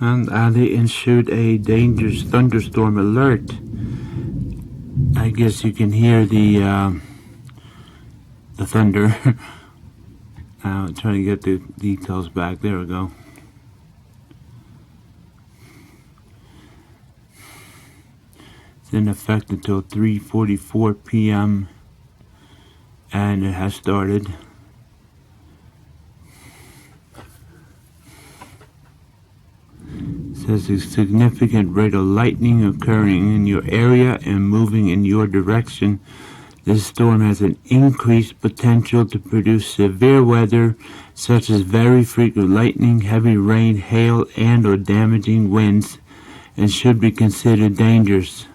And they issued a dangerous thunderstorm alert. I guess you can hear the thunder. I'm trying to get the details back. There we go. It's in effect until 3:44 p.m. and it has started. It says a significant rate of lightning occurring in your area and moving in your direction. This storm has an increased potential to produce severe weather, such as very frequent lightning, heavy rain, hail, and or damaging winds, and should be considered dangerous.